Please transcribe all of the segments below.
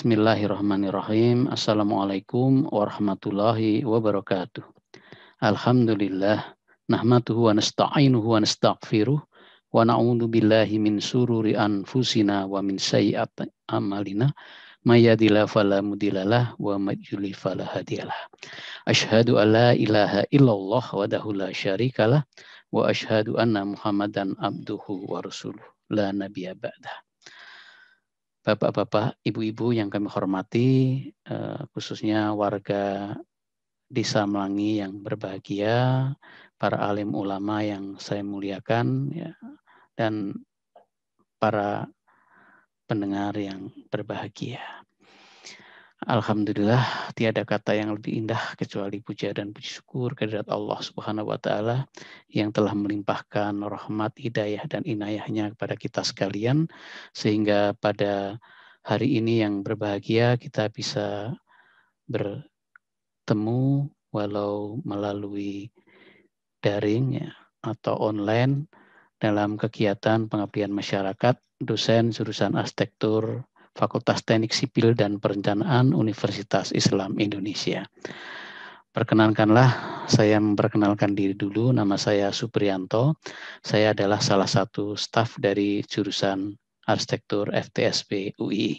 Bismillahirrahmanirrahim. Assalamualaikum warahmatullahi wabarakatuh. Alhamdulillah. Nahmaduhu wa nasta'inuhu wa nasta'gfiruh. Wa na'udhu billahi min sururi anfusina wa min sayyiati amalina. Mayadillah falamudillalah wa mayyuli falahadiyalah. Ashhadu an la ilaha illallah wadahu la syarikalah. Wa ashhadu anna muhammadan abduhu wa rasuluh. La nabiya ba'dah. Bapak-bapak, ibu-ibu yang kami hormati, khususnya warga Desa Melangi yang berbahagia, para alim ulama yang saya muliakan, ya, dan para pendengar yang berbahagia. Alhamdulillah, tiada kata yang lebih indah kecuali puja dan puji syukur kehadirat Allah Subhanahu wa Ta'ala yang telah melimpahkan rahmat, hidayah, dan inayahnya kepada kita sekalian, sehingga pada hari ini yang berbahagia kita bisa bertemu walau melalui daring ya, atau online dalam kegiatan pengabdian masyarakat dosen jurusan arsitektur Fakultas Teknik Sipil dan Perencanaan Universitas Islam Indonesia. Perkenankanlah saya memperkenalkan diri dulu, nama saya Supriyanto. Saya adalah salah satu staf dari jurusan Arsitektur FTSP UI.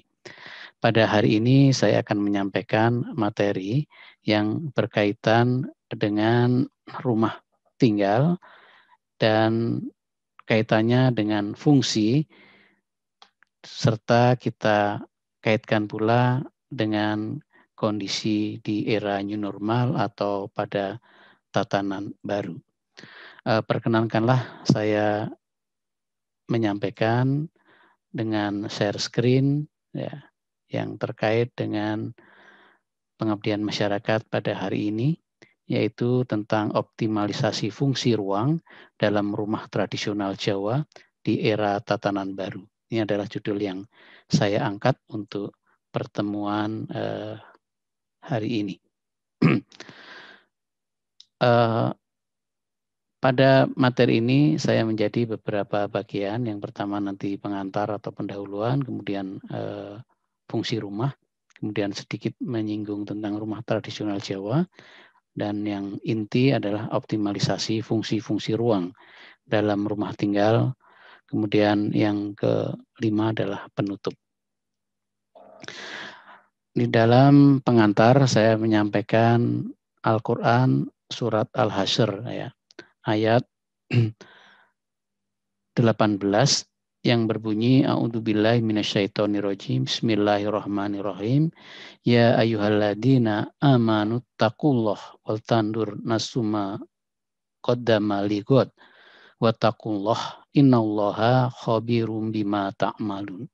Pada hari ini saya akan menyampaikan materi yang berkaitan dengan rumah tinggal dan kaitannya dengan fungsi, serta kita kaitkan pula dengan kondisi di era new normal atau pada tatanan baru. Perkenankanlah saya menyampaikan dengan share screen ya, yang terkait dengan pengabdian masyarakat pada hari ini, yaitu tentang optimalisasi fungsi ruang dalam rumah tradisional Jawa di era tatanan baru. Ini adalah judul yang saya angkat untuk pertemuan hari ini. Pada materi ini saya menjadi beberapa bagian. Yang pertama nanti pengantar atau pendahuluan, kemudian fungsi rumah, kemudian sedikit menyinggung tentang rumah tradisional Jawa, dan yang inti adalah optimalisasi fungsi-fungsi ruang dalam rumah tinggal. Kemudian yang kelima adalah penutup. Di dalam pengantar saya menyampaikan Al-Quran surat Al-Hasyr ya, ayat 18 yang berbunyi a'udzubillahi minasyaitonirrajim bismillahirrahmanirrahim ya ayyuhalladzina amanu taqullah wal tandur nasuma qaddama lighad wattaqullah innallaha khabirum bima ta'malun.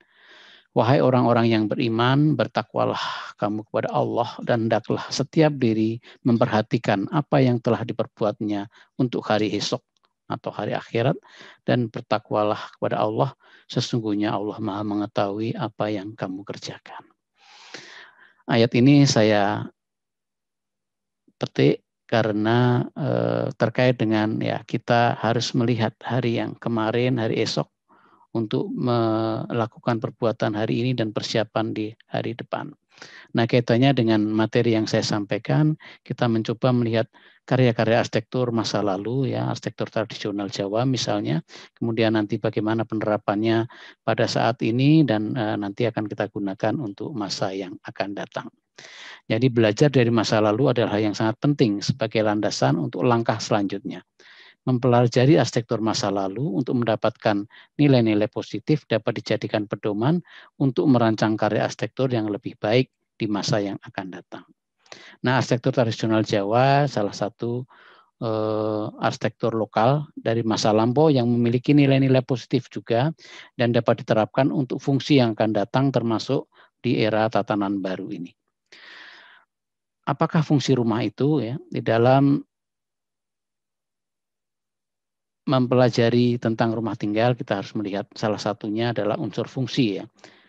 Wahai orang-orang yang beriman, bertakwalah kamu kepada Allah dan hendaklah setiap diri memperhatikan apa yang telah diperbuatnya untuk hari esok atau hari akhirat, dan bertakwalah kepada Allah, sesungguhnya Allah Maha mengetahui apa yang kamu kerjakan. Ayat ini saya petik karena terkait dengan ya, kita harus melihat hari yang kemarin, hari esok, untuk melakukan perbuatan hari ini dan persiapan di hari depan. Nah, kaitannya dengan materi yang saya sampaikan, kita mencoba melihat karya-karya arsitektur masa lalu, ya, arsitektur tradisional Jawa misalnya, kemudian nanti bagaimana penerapannya pada saat ini, dan nanti akan kita gunakan untuk masa yang akan datang. Jadi belajar dari masa lalu adalah hal yang sangat penting sebagai landasan untuk langkah selanjutnya. Mempelajari arsitektur masa lalu untuk mendapatkan nilai-nilai positif dapat dijadikan pedoman untuk merancang karya arsitektur yang lebih baik di masa yang akan datang. Nah, arsitektur tradisional Jawa salah satu arsitektur lokal dari masa lampau yang memiliki nilai-nilai positif juga dan dapat diterapkan untuk fungsi yang akan datang termasuk di era tatanan baru ini. Apakah fungsi rumah itu ya? Di dalam mempelajari tentang rumah tinggal, kita harus melihat salah satunya adalah unsur fungsi ya.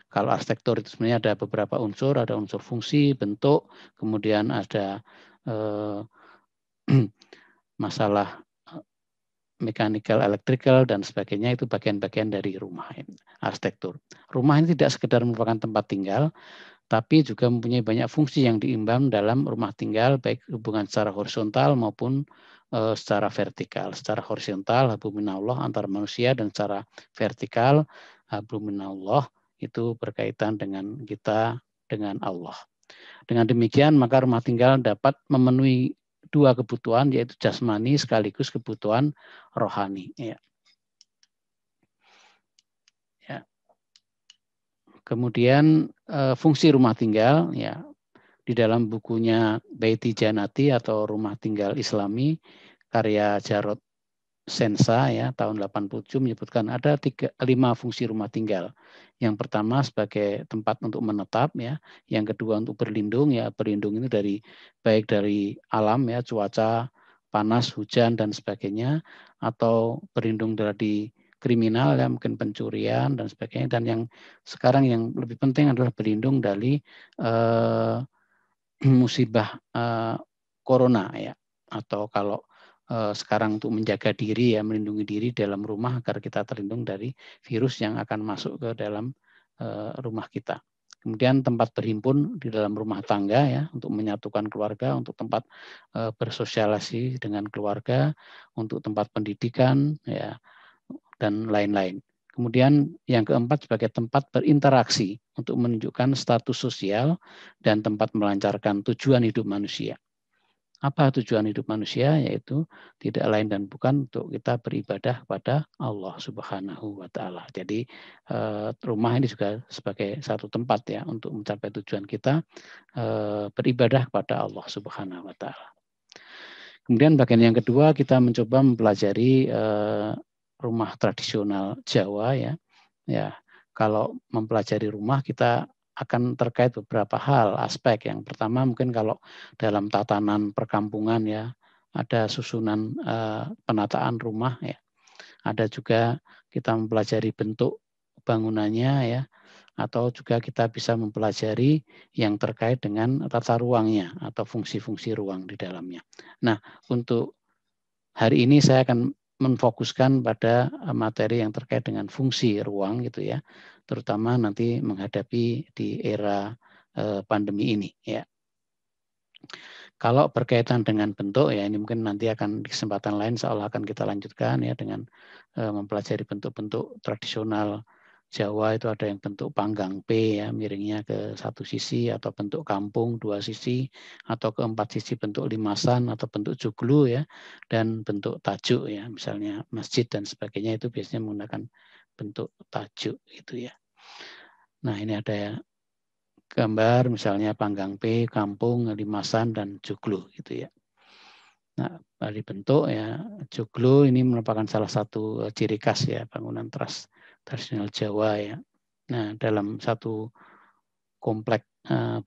Kalau arsitektur itu sebenarnya ada beberapa unsur, ada unsur fungsi, bentuk, kemudian ada masalah mechanical, electrical, dan sebagainya, itu bagian-bagian dari rumah arsitektur. Rumah ini tidak sekedar merupakan tempat tinggal, tapi juga mempunyai banyak fungsi yang diimban dalam rumah tinggal, baik hubungan secara horizontal maupun secara vertikal. Secara horizontal, hablumminallah antara manusia, dan secara vertikal, hablumminallah itu berkaitan dengan kita dengan Allah. Dengan demikian, maka rumah tinggal dapat memenuhi dua kebutuhan, yaitu jasmani sekaligus kebutuhan rohani. Ya. Ya. Kemudian fungsi rumah tinggal, ya, di dalam bukunya Baiti Janati atau Rumah Tinggal Islami karya Jarod Sensa ya tahun 87 menyebutkan ada 5 fungsi rumah tinggal. Yang pertama sebagai tempat untuk menetap ya, yang kedua untuk berlindung ya, berlindung itu baik dari alam ya, cuaca panas, hujan dan sebagainya, atau berlindung dari kriminal ya, mungkin pencurian dan sebagainya, dan yang sekarang yang lebih penting adalah berlindung dari musibah corona ya, atau kalau sekarang untuk menjaga diri ya, melindungi diri dalam rumah agar kita terlindung dari virus yang akan masuk ke dalam rumah kita. Kemudian tempat berhimpun di dalam rumah tangga ya, untuk menyatukan keluarga, untuk tempat bersosialisasi dengan keluarga, untuk tempat pendidikan ya, dan lain-lain. Kemudian yang keempat sebagai tempat berinteraksi untuk menunjukkan status sosial dan tempat melancarkan tujuan hidup manusia. Apa tujuan hidup manusia? Yaitu tidak lain dan bukan untuk kita beribadah kepada Allah Subhanahu wa Ta'ala. Jadi rumah ini juga sebagai satu tempat ya untuk mencapai tujuan kita beribadah kepada Allah Subhanahu wa Ta'ala. Kemudian bagian yang kedua kita mencoba mempelajari rumah tradisional Jawa ya. Ya, kalau mempelajari rumah kita akan terkait beberapa hal, aspek. Yang pertama mungkin kalau dalam tatanan perkampungan ya, ada susunan penataan rumah ya. Ada juga kita mempelajari bentuk bangunannya ya, atau juga kita bisa mempelajari yang terkait dengan tata ruangnya atau fungsi-fungsi ruang di dalamnya. Nah, untuk hari ini saya akan memfokuskan pada materi yang terkait dengan fungsi ruang gitu ya, terutama nanti menghadapi di era pandemi ini ya. Kalau berkaitan dengan bentuk ya, ini mungkin nanti akan di kesempatan lain seolah akan kita lanjutkan ya dengan mempelajari bentuk-bentuk tradisional Jawa. Itu ada yang bentuk panggang P ya, miringnya ke satu sisi, atau bentuk kampung dua sisi, atau keempat sisi bentuk limasan atau bentuk joglo ya, dan bentuk tajuk ya, misalnya masjid dan sebagainya itu biasanya menggunakan bentuk tajuk itu ya. Nah, ini ada ya gambar misalnya panggang P, kampung, limasan, dan joglo gitu ya. Nah, dari bentuk ya, joglo ini merupakan salah satu ciri khas ya bangunan tradisional Jawa ya. Nah, dalam satu komplek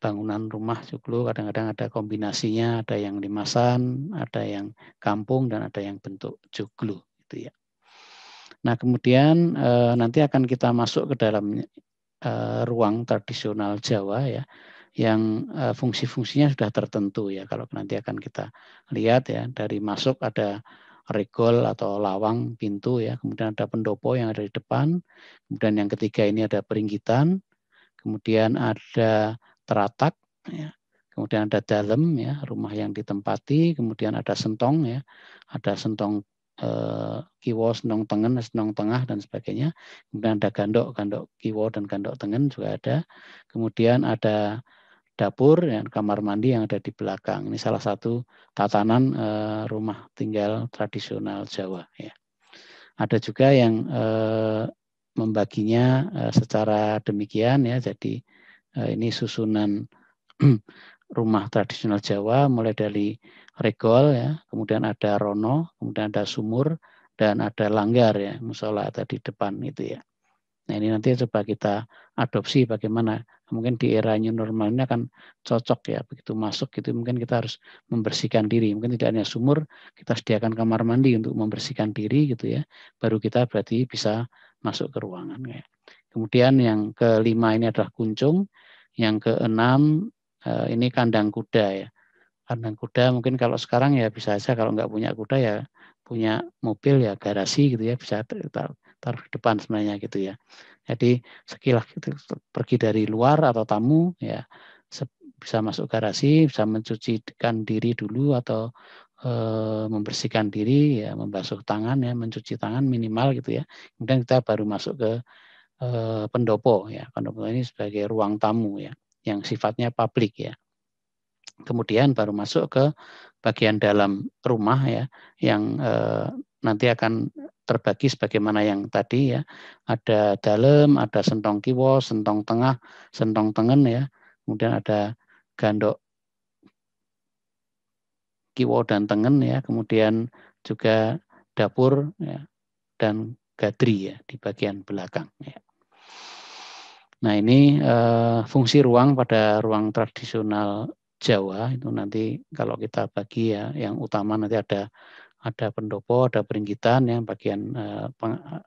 bangunan rumah joglo kadang-kadang ada kombinasinya, ada yang limasan, ada yang kampung, dan ada yang bentuk joglo gitu ya. Nah, kemudian nanti akan kita masuk ke dalam ruang tradisional Jawa ya, yang fungsi-fungsinya sudah tertentu ya. Kalau nanti akan kita lihat ya, dari masuk ada regol atau lawang pintu ya, kemudian ada pendopo yang ada di depan, kemudian yang ketiga ini ada peringgitan, kemudian ada teratak ya, kemudian ada dalem ya, rumah yang ditempati, kemudian ada sentong ya, ada sentong kiwo, sentong tengen, sentong tengah dan sebagainya. Kemudian ada gandok kiwo dan gandok tengen juga ada. Kemudian ada dapur dan kamar mandi yang ada di belakang. Ini salah satu tatanan rumah tinggal tradisional Jawa ya. Ada juga yang membaginya secara demikian ya. Jadi ini susunan rumah tradisional Jawa mulai dari regol ya, kemudian ada rono, kemudian ada sumur, dan ada langgar ya, musola tadi depan itu ya. Nah, ini nanti coba kita adopsi bagaimana mungkin di era new normal ini akan cocok ya, begitu masuk gitu mungkin kita harus membersihkan diri, mungkin tidak hanya sumur, kita sediakan kamar mandi untuk membersihkan diri gitu ya, baru kita berarti bisa masuk ke ruangan ya. Kemudian yang kelima ini adalah kuncung, yang keenam ini kandang kuda ya. Kandang kuda mungkin kalau sekarang ya bisa aja, kalau nggak punya kuda ya punya mobil ya garasi gitu ya, bisa taruh di depan sebenarnya gitu ya. Jadi sekilas pergi dari luar atau tamu ya bisa masuk garasi, bisa mencucikan diri dulu atau membersihkan diri ya, membasuh tangan ya, mencuci tangan minimal gitu ya. Kemudian kita baru masuk ke pendopo ya. Pendopo ini sebagai ruang tamu ya, yang sifatnya publik ya. Kemudian baru masuk ke bagian dalam rumah ya, yang nanti akan terbagi sebagaimana yang tadi ya. Ada dalam, ada sentong kiwa, sentong tengah, sentong tengen ya. Kemudian ada gandok kiwa dan tengen ya. Kemudian juga dapur ya, dan gadri ya di bagian belakang ya. Nah ini fungsi ruang pada ruang tradisional Jawa itu nanti kalau kita bagi ya, yang utama nanti ada pendopo, ada peringgitan yang bagian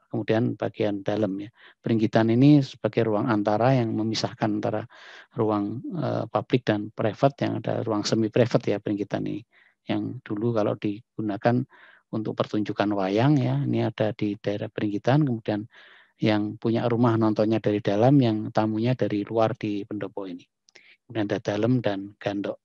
kemudian bagian dalam ya. Peringgitan ini sebagai ruang antara yang memisahkan antara ruang publik dan private, yang ada ruang semi private ya peringgitan ini. Yang dulu kalau digunakan untuk pertunjukan wayang ya, ini ada di daerah peringgitan, kemudian yang punya rumah nontonnya dari dalam, yang tamunya dari luar di pendopo ini. Kemudian ada dalam dan gandok.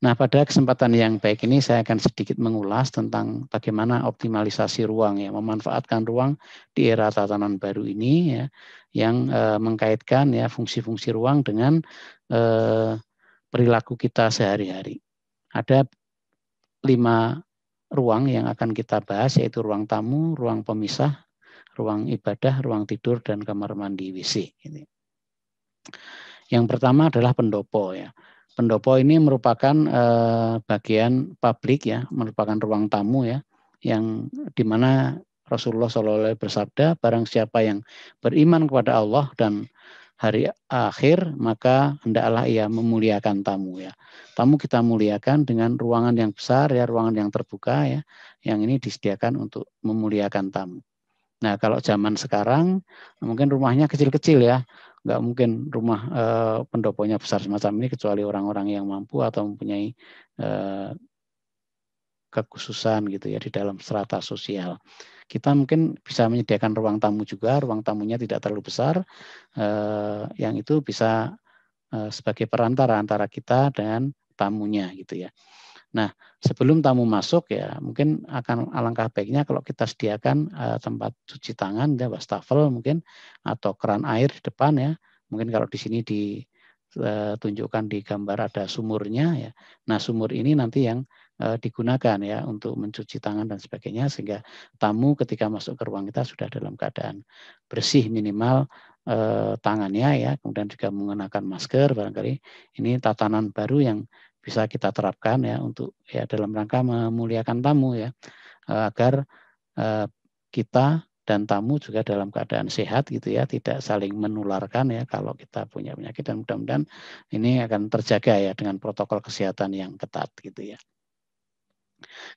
Nah, pada kesempatan yang baik ini saya akan sedikit mengulas tentang bagaimana optimalisasi ruang ya, memanfaatkan ruang di era tatanan baru ini ya, yang mengkaitkan ya fungsi-fungsi ruang dengan perilaku kita sehari-hari. Ada 5 ruang yang akan kita bahas, yaitu ruang tamu, ruang pemisah, ruang ibadah, ruang tidur, dan kamar mandi WC. Yang pertama adalah pendopo ya. Pendopo ini merupakan bagian publik ya, merupakan ruang tamu ya, yang dimana Rasulullah SAW bersabda, barang siapa yang beriman kepada Allah dan hari akhir, maka hendaklah ia memuliakan tamu ya. Tamu kita muliakan dengan ruangan yang besar ya, ruangan yang terbuka ya, yang ini disediakan untuk memuliakan tamu. Nah, kalau zaman sekarang mungkin rumahnya kecil-kecil ya, nggak mungkin rumah pendoponya besar semacam ini kecuali orang-orang yang mampu atau mempunyai kekhususan gitu ya di dalam strata sosial. Kita mungkin bisa menyediakan ruang tamu juga, ruang tamunya tidak terlalu besar, yang itu bisa sebagai perantara antara kita dengan tamunya gitu ya. Nah, sebelum tamu masuk ya, mungkin akan alangkah baiknya kalau kita sediakan tempat cuci tangan, ya, wastafel mungkin, atau keran air di depan ya. Mungkin kalau di sini ditunjukkan di gambar ada sumurnya ya. Nah, sumur ini nanti yang digunakan ya untuk mencuci tangan dan sebagainya, sehingga tamu ketika masuk ke ruang kita sudah dalam keadaan bersih minimal tangannya ya, kemudian juga menggunakan masker barangkali. Ini tatanan baru yang bisa kita terapkan ya untuk ya dalam rangka memuliakan tamu ya, agar kita dan tamu juga dalam keadaan sehat gitu ya, tidak saling menularkan ya kalau kita punya penyakit, dan mudah-mudahan ini akan terjaga ya dengan protokol kesehatan yang ketat gitu ya.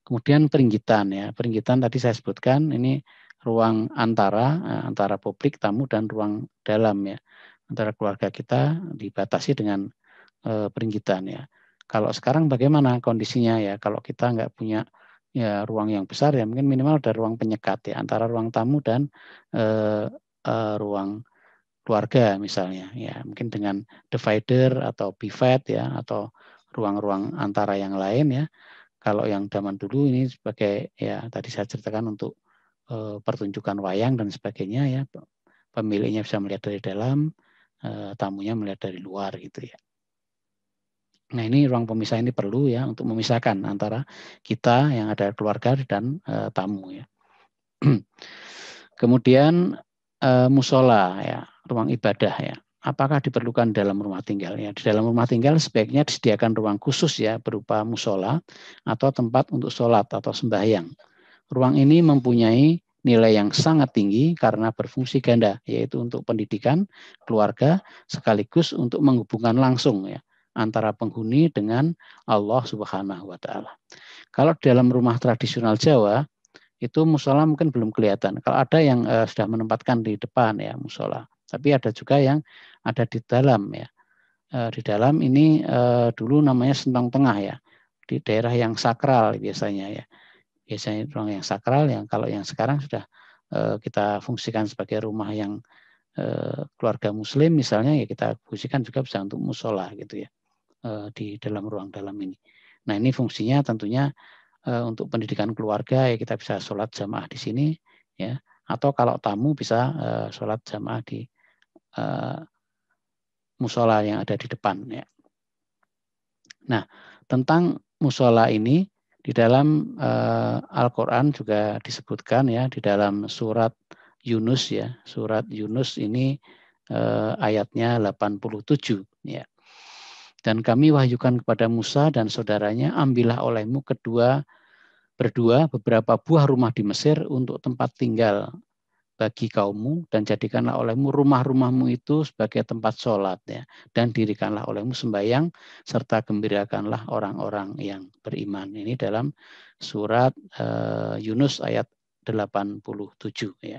Kemudian peringgitan ya, peringgitan tadi saya sebutkan ini ruang antara publik, tamu, dan ruang dalam ya, antara keluarga kita dibatasi dengan peringgitan ya. Kalau sekarang bagaimana kondisinya ya? Kalau kita nggak punya ya ruang yang besar ya, mungkin minimal ada ruang penyekat ya antara ruang tamu dan ruang keluarga misalnya ya. Mungkin dengan divider atau pivot ya, atau ruang-ruang antara yang lain ya. Kalau yang zaman dulu ini sebagai ya tadi saya ceritakan untuk pertunjukan wayang dan sebagainya ya. Pemiliknya bisa melihat dari dalam, tamunya melihat dari luar gitu ya. Nah, ini ruang pemisah ini perlu ya untuk memisahkan antara kita yang ada keluarga dan tamu ya. Kemudian musola ya, ruang ibadah ya. Apakah diperlukan dalam rumah tinggal ya? Di dalam rumah tinggal sebaiknya disediakan ruang khusus ya berupa musola atau tempat untuk sholat atau sembahyang. Ruang ini mempunyai nilai yang sangat tinggi karena berfungsi ganda, yaitu untuk pendidikan, keluarga, sekaligus untuk menghubungkan langsung ya antara penghuni dengan Allah Subhanahu wa taala. Kalau dalam rumah tradisional Jawa itu musola mungkin belum kelihatan. Kalau ada yang sudah menempatkan di depan ya musola, tapi ada juga yang ada di dalam ya. Di dalam ini dulu namanya sentong tengah ya, di daerah yang sakral biasanya ya. Biasanya ruang yang sakral, yang kalau yang sekarang sudah kita fungsikan sebagai rumah yang keluarga Muslim misalnya, ya kita fungsikan juga bisa untuk musola gitu ya, di dalam ruang dalam ini. Nah ini fungsinya tentunya untuk pendidikan keluarga, ya kita bisa sholat jamaah di sini ya, atau kalau tamu bisa sholat jamaah di musola yang ada di depan ya. Nah, tentang musola ini di dalam Al-Qur'an juga disebutkan ya, di dalam surat Yunus ya. Surat Yunus ini ayatnya 87 ya. Dan kami wahyukan kepada Musa dan saudaranya, ambillah olehmu berdua beberapa buah rumah di Mesir untuk tempat tinggal bagi kaummu, dan jadikanlah olehmu rumah-rumahmu itu sebagai tempat sholat ya, dan dirikanlah olehmu sembahyang serta gembirakanlah orang-orang yang beriman. Ini dalam surat Yunus ayat 87 ya.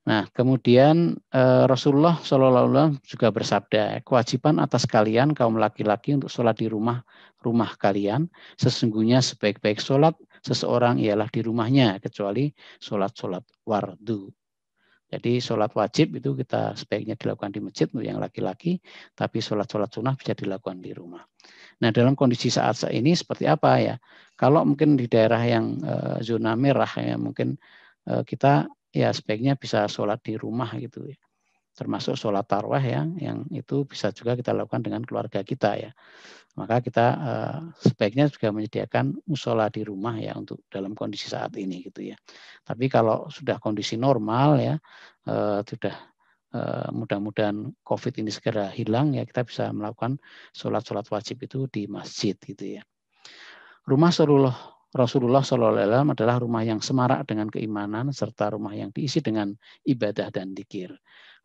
Nah, kemudian Rasulullah SAW juga bersabda, kewajiban atas kalian kaum laki-laki untuk sholat di rumah kalian. Sesungguhnya sebaik-baik sholat seseorang ialah di rumahnya, kecuali sholat-sholat wardu. Jadi sholat wajib itu kita sebaiknya dilakukan di masjid untuk yang laki-laki, tapi sholat-sholat sunnah bisa dilakukan di rumah. Nah, dalam kondisi saat ini seperti apa ya? Kalau mungkin di daerah yang zona merah ya, mungkin kita ya sebaiknya bisa sholat di rumah gitu ya. Termasuk sholat tarawih ya, yang itu bisa juga kita lakukan dengan keluarga kita ya. Maka kita sebaiknya juga menyediakan musola di rumah ya untuk dalam kondisi saat ini gitu ya. Tapi kalau sudah kondisi normal ya, sudah mudah-mudahan COVID ini segera hilang ya, kita bisa melakukan sholat-sholat wajib itu di masjid gitu ya. Rumah Rasulullah SAW adalah rumah yang semarak dengan keimanan serta rumah yang diisi dengan ibadah dan dzikir.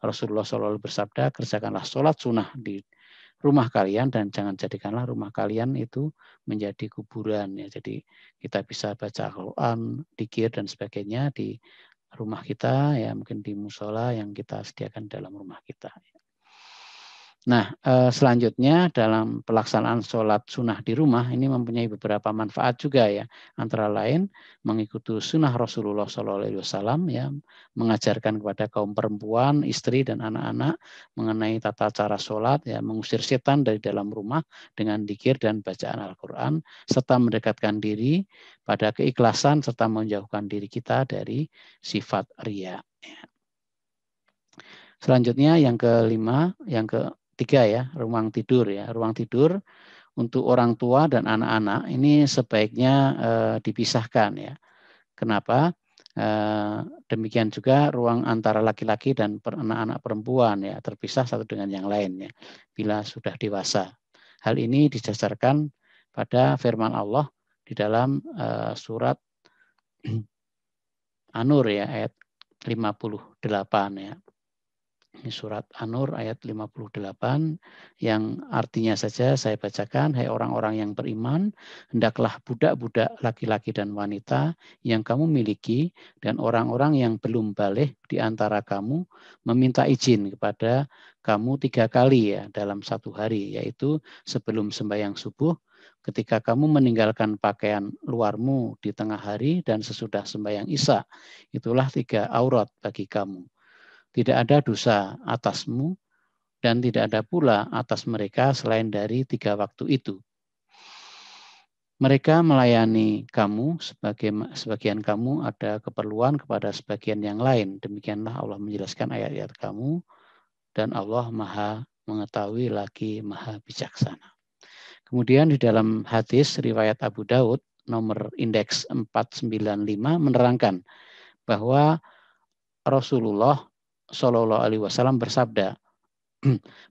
Rasulullah SAW bersabda, kerjakanlah sholat sunnah di rumah kalian dan jangan jadikanlah rumah kalian itu menjadi kuburan ya. Jadi kita bisa baca Al-Quran, dzikir dan sebagainya di rumah kita ya, mungkin di musola yang kita sediakan dalam rumah kita. Nah, selanjutnya dalam pelaksanaan sholat sunnah di rumah ini mempunyai beberapa manfaat juga ya. Antara lain mengikuti sunnah Rasulullah SAW ya, mengajarkan kepada kaum perempuan, istri dan anak-anak mengenai tata cara sholat ya, mengusir setan dari dalam rumah dengan dzikir dan bacaan Al-Quran, serta mendekatkan diri pada keikhlasan serta menjauhkan diri kita dari sifat riya. Ya. Selanjutnya yang kelima, yang ketiga ya, ruang tidur ya. Ruang tidur untuk orang tua dan anak-anak ini sebaiknya dipisahkan ya. Kenapa? Demikian juga ruang antara laki-laki dan anak-anak perempuan ya, terpisah satu dengan yang lain ya, bila sudah dewasa. Hal ini didasarkan pada firman Allah di dalam surat An-Nur ya, ayat 58 ya. Ini surat An-Nur ayat 58 yang artinya saja saya bacakan, hai orang-orang yang beriman, hendaklah budak-budak laki-laki dan wanita yang kamu miliki dan orang-orang yang belum baligh di antara kamu meminta izin kepada kamu 3 kali ya dalam satu hari, yaitu sebelum sembahyang subuh, ketika kamu meninggalkan pakaian luarmu di tengah hari, dan sesudah sembahyang isya. Itulah 3 aurat bagi kamu. Tidak ada dosa atasmu dan tidak ada pula atas mereka selain dari 3 waktu itu. Mereka melayani kamu, sebagian kamu ada keperluan kepada sebagian yang lain. Demikianlah Allah menjelaskan ayat-ayat kamu, dan Allah Maha mengetahui lagi Maha bijaksana. Kemudian di dalam hadis riwayat Abu Daud nomor indeks 495 menerangkan bahwa Rasulullah Shallallahu Alaihi Wasallam bersabda,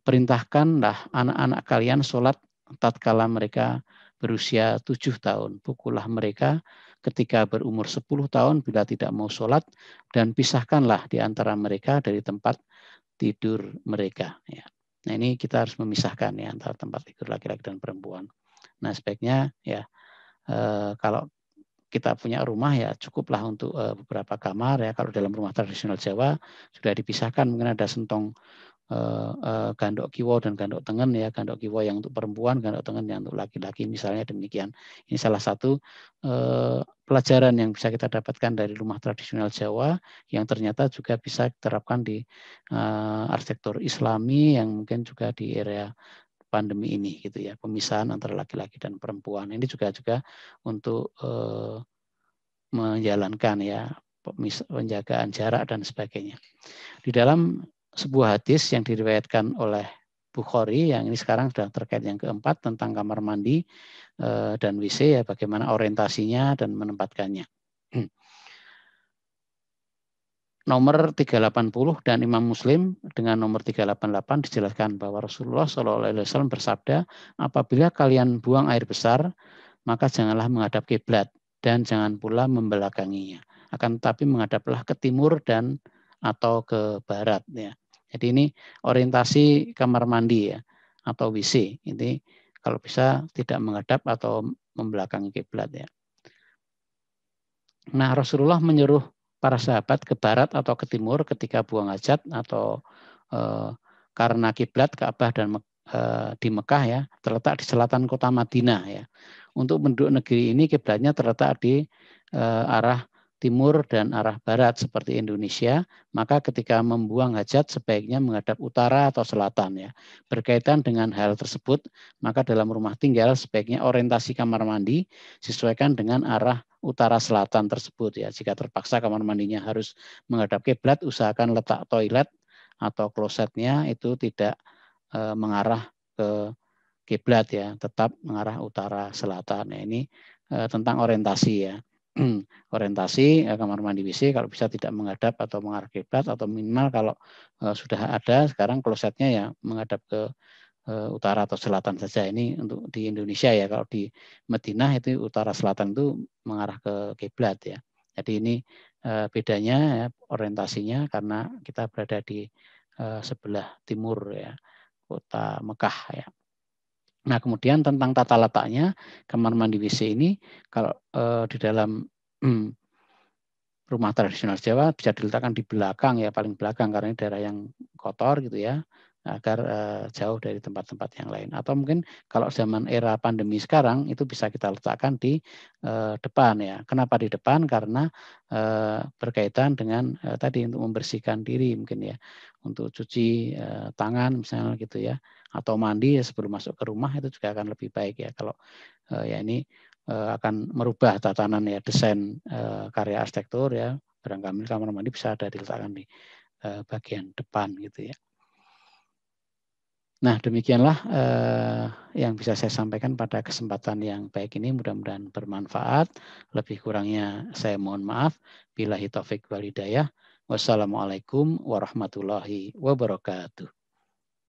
perintahkanlah anak-anak kalian sholat tatkala mereka berusia 7 tahun. Pukullah mereka ketika berumur 10 tahun bila tidak mau sholat, dan pisahkanlah di antara mereka dari tempat tidur mereka. Ya. Nah ini kita harus memisahkan ya antara tempat tidur laki-laki dan perempuan. Nah sebaiknya ya kalau kita punya rumah ya cukuplah untuk beberapa kamar ya. Kalau dalam rumah tradisional Jawa sudah dipisahkan, mungkin ada sentong gandok kiwo dan gandok tengen ya, gandok kiwo yang untuk perempuan, gandok tengen yang untuk laki-laki misalnya demikian. Ini salah satu pelajaran yang bisa kita dapatkan dari rumah tradisional Jawa yang ternyata juga bisa diterapkan di arsitektur Islami yang mungkin juga di era pandemi ini gitu ya, pemisahan antara laki-laki dan perempuan. Ini juga untuk menjalankan ya penjagaan jarak dan sebagainya. Di dalam sebuah hadis yang diriwayatkan oleh Bukhari yang ini sekarang sudah terkait yang keempat tentang kamar mandi dan WC ya, bagaimana orientasinya dan menempatkannya. Nomor 380 dan Imam Muslim dengan nomor 388 dijelaskan bahwa Rasulullah SAW bersabda, apabila kalian buang air besar, maka janganlah menghadap kiblat dan jangan pula membelakanginya. Akan tetapi menghadaplah ke timur dan atau ke barat ya. Jadi ini orientasi kamar mandi ya atau WC. Ini kalau bisa tidak menghadap atau membelakangi kiblat ya. Nah, Rasulullah menyuruh para sahabat ke barat atau ke timur ketika buang hajat atau karena kiblat Ka'bah dan di Mekah ya terletak di selatan kota Madinah ya. Untuk penduduk negeri ini kiblatnya terletak di arah timur dan arah barat seperti Indonesia, maka ketika membuang hajat sebaiknya menghadap utara atau selatan ya. Berkaitan dengan hal tersebut, maka dalam rumah tinggal sebaiknya orientasi kamar mandi sesuaikan dengan arah utara selatan tersebut ya. Jika terpaksa kamar mandinya harus menghadap kiblat, usahakan letak toilet atau klosetnya itu tidak mengarah ke kiblat ya, tetap mengarah utara selatan. Ya, ini tentang orientasi ya. Orientasi kamar mandi WC kalau bisa tidak menghadap atau mengarah kiblat atau minimal kalau sudah ada sekarang klosetnya ya menghadap ke utara atau selatan saja. Ini untuk di Indonesia ya. Kalau di Madinah itu utara selatan itu mengarah ke kiblat ya. Jadi ini bedanya ya, orientasinya karena kita berada di sebelah timur ya, kota Mekah ya. Nah, kemudian tentang tata letaknya kamar mandi WC ini kalau di dalam rumah tradisional Jawa bisa diletakkan di belakang ya, paling belakang karena ini daerah yang kotor gitu ya, agar jauh dari tempat-tempat yang lain. Atau mungkin kalau zaman era pandemi sekarang itu bisa kita letakkan di depan ya. Kenapa di depan? Karena berkaitan dengan tadi untuk membersihkan diri mungkin ya, untuk cuci tangan misalnya gitu ya, atau mandi ya sebelum masuk ke rumah itu juga akan lebih baik ya kalau ya ini akan merubah tatanan ya desain karya arsitektur ya, barangkali kamar mandi bisa ada diletakkan di bagian depan gitu ya. Nah, demikianlah yang bisa saya sampaikan pada kesempatan yang baik ini, mudah-mudahan bermanfaat. Lebih kurangnya saya mohon maaf. Billahi taufik wal hidayah. Wassalamualaikum warahmatullahi wabarakatuh.